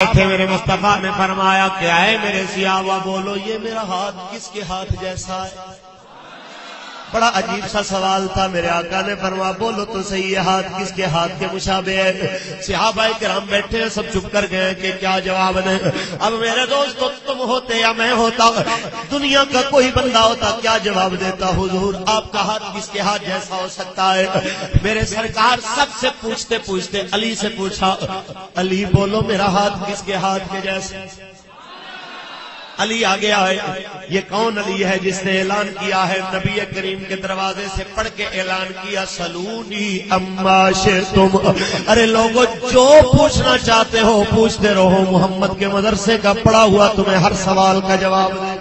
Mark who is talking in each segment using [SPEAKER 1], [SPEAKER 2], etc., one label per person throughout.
[SPEAKER 1] تھے میرے مصطفیٰ نے فرمایا کہ اے میرے سیاوا بولو یہ میرا ہاتھ کس کے ہاتھ جیسا ہے؟ بڑا عجیب سا سوال تھا. میرے آقا نے فرمایا بولو تو صحیح یہ ہاتھ کس کے ہاتھ کے مشابہ ہے؟ صحابہ کرام بیٹھے ہیں سب چپ کر گئے کہ کیا جواب دیں. اب میرے دوستو تم ہوتے یا میں ہوتا, دنیا کا کوئی بندہ ہوتا, کیا جواب دیتا؟ حضور آپ کا ہاتھ کس کے ہاتھ جیسا ہو سکتا ہے؟ میرے سرکار سب سے پوچھتے پوچھتے علی سے پوچھا, علی بولو میرا ہاتھ کس کے ہاتھ کے جیسا؟ علی آگے آئے. یہ کون علی ہے جس نے اعلان کیا ہے نبی کریم کے دروازے سے پڑھ کے اعلان کیا سلونی اما شئتم. ارے لوگوں جو پوچھنا چاہتے ہو پوچھتے رہو, محمد کے مدرسے کا پڑھا ہوا تمہیں ہر سوال کا جواب دے.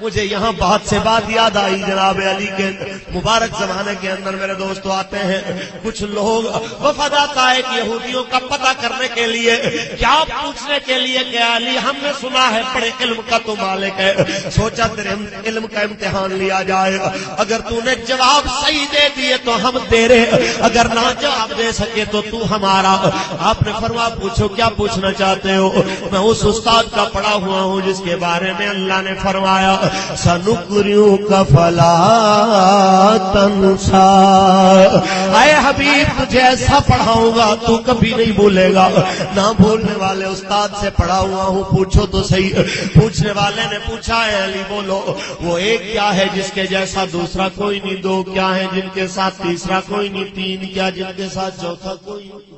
[SPEAKER 1] مجھے یہاں بات سے بات یاد آئی. جناب علی کے مبارک زمانے کے اندر میرے دوستو آتے ہیں کچھ لوگ وفد آتا ہے کہ یہودیوں کا پتہ کرنے کے لیے, کیا پوچھنے کے لیے کہ علی ہم نے سنا ہے بڑے علم کا تو مالک ہے, سوچا تیرے علم کا امتحان لیا جائے, اگر تو نے جواب صحیح دے دیے تو ہم تیرے, اگر نہ جواب دے سکے تو تو ہمارا. آپ نے فرمایا پوچھو کیا پوچھنا چاہتے ہو؟ میں اس استاد کا پڑھا ہوا ہوں جس کے بارے میں اللہ نے فرمایا سنقرئک فلا تنسا. اے حبیب تجھے ایسا پڑھاؤں گا تو کبھی نہیں بھولے گا. نہ بھولنے والے استاد سے پڑھا ہوا ہوں, پوچھو تو صحیح. پوچھنے والے نے پوچھا ہے علی بولو وہ ایک کیا ہے جس کے جیسا دوسرا کوئی نہیں؟ دو کیا ہے جن کے ساتھ تیسرا کوئی نہیں؟ تین کیا جن کے ساتھ چوتھا کوئی نہیں؟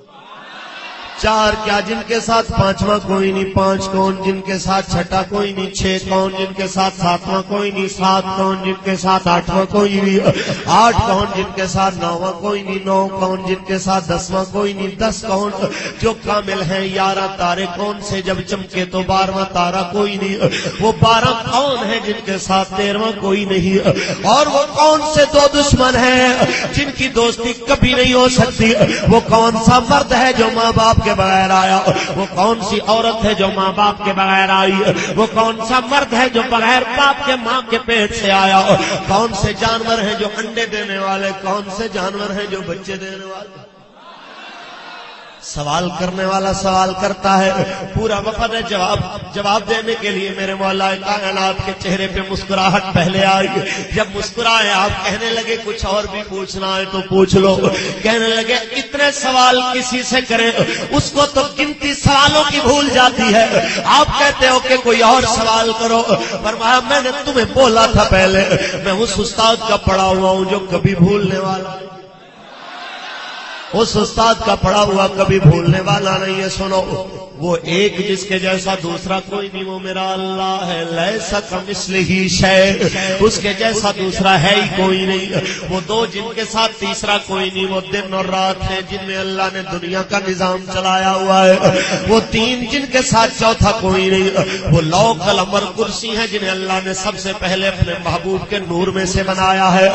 [SPEAKER 1] چار کیا جن کے ساتھ پانچواں کوئی نہیں؟ پانچ کون جن کے ساتھ چھٹا کوئی نہیں؟ چھ کون جن کے ساتھ ساتواں کوئی نہیں؟ سات کون جن کے ساتھ آٹھواں کوئی نہیں؟ آٹھ کون جن کے ساتھ نواں کوئی نہیں؟ نو کون جن کے ساتھ دسواں کوئی نہیں؟ دس کون جو کامل ہیں؟ 11 تارے کون سے جب چمکے تو 12واں تارا کوئی نہیں؟ وہ 12 کون ہیں جن کے ساتھ 13واں کوئی نہیں؟ اور وہ کون سے دو دشمن ہیں جن کی دوستی کبھی نہیں ہو سکتی؟ وہ کون سا مرد ہے جو ماں باپ کے بغیر آیا؟ وہ کون سی عورت ہے جو ماں باپ کے بغیر آئی؟ وہ کون سا مرد ہے جو بغیر باپ کے ماں کے پیٹ سے آیا؟ کون سے جانور ہیں جو انڈے دینے والے؟ کون سے جانور ہیں جو بچے دینے والے؟ سوال کرنے والا سوال کرتا ہے, پورا وفد ہے جواب دینے کے لیے. میرے مولا کائنات کے چہرے پہ مسکراہٹ پہلے آئی. جب مسکرائے آپ کہنے لگے کچھ اور بھی پوچھنا ہے تو پوچھ لو. کہنے لگے اتنے سوال کسی سے کرے اس کو تو گنتی سوالوں کی بھول جاتی ہے, آپ کہتے ہو کہ کوئی اور سوال کرو. فرمایا میں نے تمہیں بولا تھا پہلے, میں اس استاد کا پڑھا ہوا ہوں جو کبھی بھولنے والا, اس استاد کا پڑھا ہوا کبھی بھولنے والا نہیں ہے. سنو وہ ایک جس کے جیسا دوسرا کوئی نہیں, وہ میرا اللہ ہے. لیس کمثلہ شیء, اس کے جیسا دوسرا ہے ہی کوئی نہیں. وہ دو جن کے ساتھ تیسرا کوئی نہیں, وہ دن اور رات ہیں جن میں اللہ نے دنیا کا نظام چلایا ہوا ہے. وہ تین جن کے ساتھ چوتھا کوئی نہیں. وہ لوح قلم اور کرسی ہیں جنہیں اللہ نے سب سے پہلے اپنے محبوب کے نور میں سے بنایا ہے.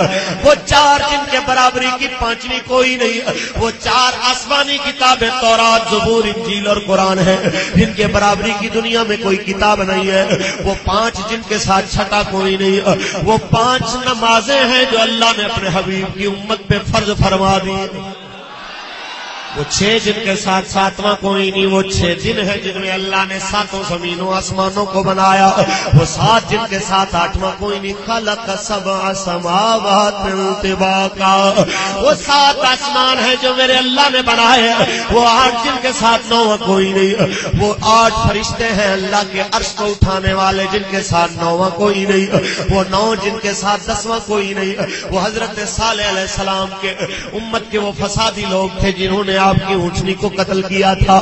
[SPEAKER 1] وہ چار جن کے برابری کی پانچویں کوئی نہیں. وہ چار آسمانی کتابیں تورات زبور انجیل اور قرآن ہے جن کے برابری کی دنیا میں کوئی کتاب نہیں ہے. وہ پانچ جن کے ساتھ چھٹا کوئی نہیں. وہ پانچ نمازیں ہیں جو اللہ نے اپنے حبیب کی امت پہ فرض فرما دی. وہ چھ جن کے ساتھ ساتواں کوئی نہیں. وہ 6 دن ہیں جن میں اللہ نے ساتوں زمینوں آسمانوں کو بنایا. وہ 7 جن کے ساتھ 8واں کوئی نہیں. خلق 7 سماوات طباقا, وہ 7 آسمان ہیں جو میرے اللہ نے بنائے. وہ 8 جن کے ساتھ 9واں کوئی نہیں. وہ 8 فرشتے ہیں اللہ کے عرش کو اٹھانے والے جن کے ساتھ 9واں کوئی نہیں. وہ 9 جن کے ساتھ 10واں کوئی نہیں. وہ حضرت صالح علیہ السلام کے امت کے وہ فسادی لوگ تھے جنہوں نے آپ کی اونٹنی کو قتل کیا تھا.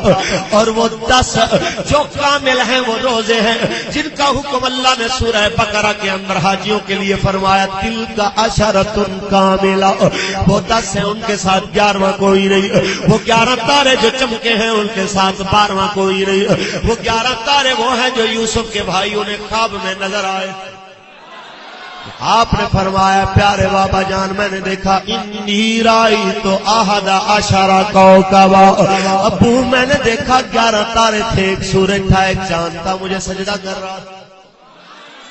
[SPEAKER 1] اور وہ 10 جو کامل ہیں وہ روزے ہیں جن کا حکم اللہ نے سورہ بقرہ کے اندر حاجیوں کے لیے فرمایا تلک عشرۃ کاملہ. وہ 10 ہیں ان کے ساتھ 11واں کوئی نہیں. وہ 11 تارے جو چمکے ہیں ان کے ساتھ 12واں کوئی نہیں. وہ 11 تارے وہ ہیں جو یوسف کے بھائیوں نے خواب میں نظر آئے. آپ نے فرمایا پیارے بابا جان میں نے دیکھا انی رأیت احد عشر کوکبا. ابو میں نے دیکھا 11 تارے تھے, ایک سورج تھا, ایک چاند تھا, مجھے سجدہ کر رہا تھا.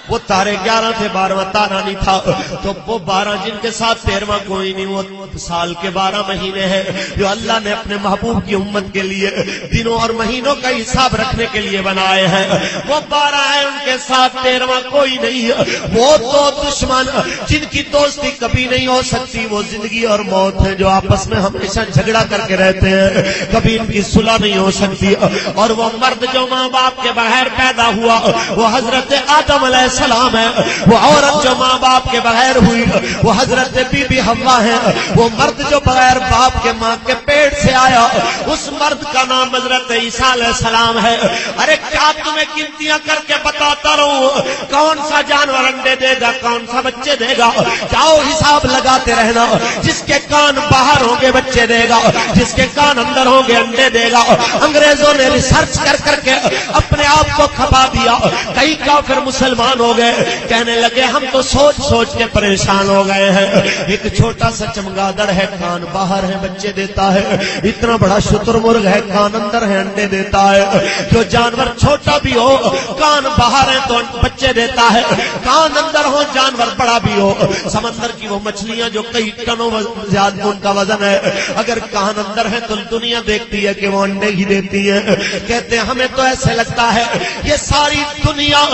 [SPEAKER 1] وہ تارے 11 تھے، 12واں تارا نہیں تھا، تو وہ 12 جن کے ساتھ 13واں کوئی نہیں، وہ سال کے 12 مہینے ہیں جو اللہ نے اپنے محبوب کی امت کے لیے دنوں اور مہینوں کا حساب رکھنے کے لیے بنائے ہیں، وہ 12 ہیں، ان کے ساتھ 13واں کوئی نہیں ہے۔ وہ تو دشمن جن کی دوستی کبھی نہیں ہو سکتی، وہ زندگی اور موت ہے جو آپس میں ہمیشہ جھگڑا کر کے رہتے ہیں، کبھی ان کی صلح نہیں ہو سکتی۔ اور وہ مرد جو ماں باپ کے بغیر پیدا ہوا وہ حضرت آدم علیہ السلام ہے، وہ عورت جو ماں باپ کے بغیر ہوئی وہ حضرت بی بی حوا ہے، وہ مرد جو بغیر باپ کے ماں کے پیٹ سے آیا اس مرد کا نام حضرت عیسیٰ علیہ السلام ہے۔ ارے کیا تمہیں گنتیاں کر کے بتاتا رہوں کون سا جانور انڈے دے گا، کون سا بچے دے گا؟ جاؤ حساب لگاتے رہنا، جس کے کان باہر ہوں گے بچے دے گا، جس کے کان اندر ہوں گے انڈے دے گا۔ انگریزوں نے ریسرچ کر کر کے اپنے آپ کو کھپا دیا، کئی کافر مسلمان ہو گئے، کہنے لگے ہم تو سوچ سوچ کے پریشان ہو گئے ہیں، ایک چھوٹا سا چمگادڑ ہے، کان باہر ہے بچے دیتا ہے، اتنا بڑا شتر مرغ ہے، کان اندر ہے انڈے دیتا ہے۔ جو جانور چھوٹا بھی ہو کان باہر ہے تو بچے دیتا ہے، کان اندر ہو جانور بڑا بھی ہو۔ سمندر کی وہ مچھلیاں جو کئی ٹنوں زیادہ ان کا وزن ہے، اگر کان اندر ہے تو دنیا دیکھتی ہے کہ وہ انڈے ہی دیتی ہے۔ کہتے ہیں ہمیں تو ایسے لگتا ہے یہ ساری دنیا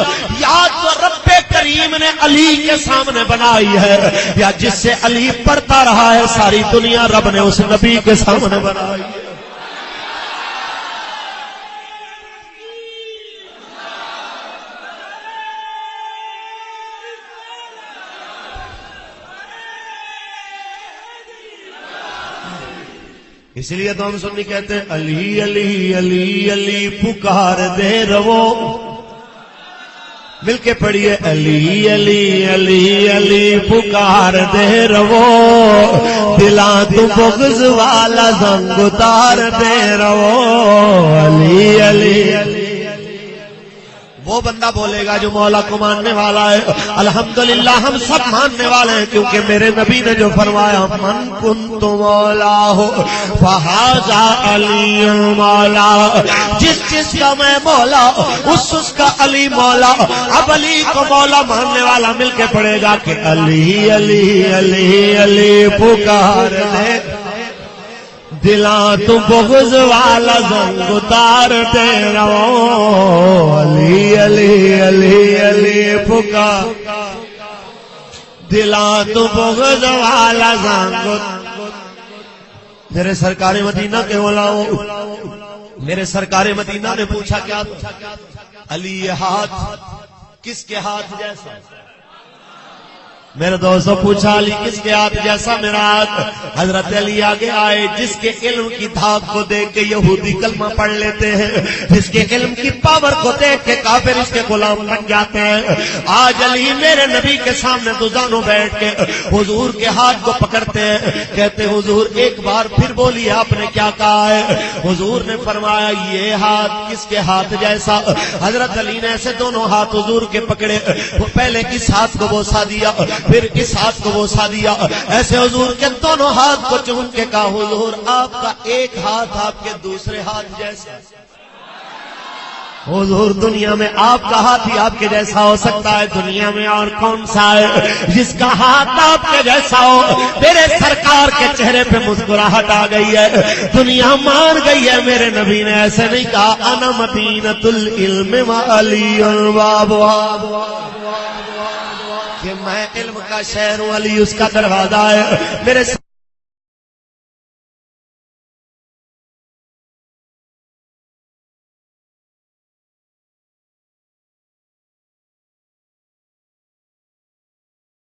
[SPEAKER 1] یا تو رب کریم نے علی کے سامنے بنائی ہے یا جس سے علی پڑھتا رہا ہے ساری دنیا رب نے اس نبی کے سامنے بنائی ہے۔ اس لیے تو ہم سنی کہتے ہیں علی علی علی علی پکار دے رو، مل کے پڑھیے علی علی علی علی پکار دے رو، دلاں تو بغض والا زنگ اتار دے رو، علی علی علی وہ بندہ بولے گا جو مولا کو ماننے والا ہے۔ الحمدللہ ہم سب ماننے والے ہیں کیونکہ میرے نبی نے جو فرمایا من کنت مولا ہو فہذا علی مولا، جس جس کا میں مولا اس کا علی مولا۔ اب علی کو مولا ماننے والا مل کے پڑھے گا کہ علی علی علی علی پکار دے، دلاں تو بغض والا زنگ اتار دے رو، علی علی علی علی پکار، دلاں تو بغض والا زنگ۔ میرے سرکار مدینہ کے مولاؤ، میرے سرکار مدینہ نے پوچھا کیا علی یہ ہاتھ کس کے ہاتھ جیسا؟ میرے دوستوں پوچھا علی کس کے ہاتھ جیسا میرا ہاتھ؟ حضرت علی آگے آئے، جس کے علم کی دھاک کو دیکھ کے یہودی کلمہ پڑھ لیتے ہیں، جس کے علم کی پاور کو دیکھ کے کافر اس کے غلام بن جاتے ہیں۔ آج علی میرے نبی کے سامنے دوزانوں بیٹھ کے حضور کے ہاتھ کو پکڑتے ہیں، کہتے ہیں حضور ایک بار پھر بولیے آپ نے کیا کہا ہے؟ حضور نے فرمایا یہ ہاتھ کس کے ہاتھ جیسا؟ حضرت علی نے ایسے دونوں ہاتھ حضور کے پکڑے، وہ پہلے اس ہاتھ کو بوسا دیا پھر اس ہاتھ کو بوسا دیا، ایسے حضور کے دونوں ہاتھ کو چوم کے کہا حضور آپ کا ایک ہاتھ آپ کے دوسرے ہاتھ جیسا۔ حضور دنیا میں آپ کا ہاتھ ہی آپ کے جیسا ہو سکتا ہے، دنیا میں اور کون سا ہے جس کا ہاتھ آپ کے جیسا ہو؟ میرے سرکار کے چہرے پہ مسکراہٹ آ گئی ہے، دنیا مان گئی ہے۔ میرے نبی نے ایسے نہیں کہا انا مدینۃ العلم وعلی الباب، کہ میں علم کا شہر ہوں، علی اس کا دروازہ ہے۔ میرے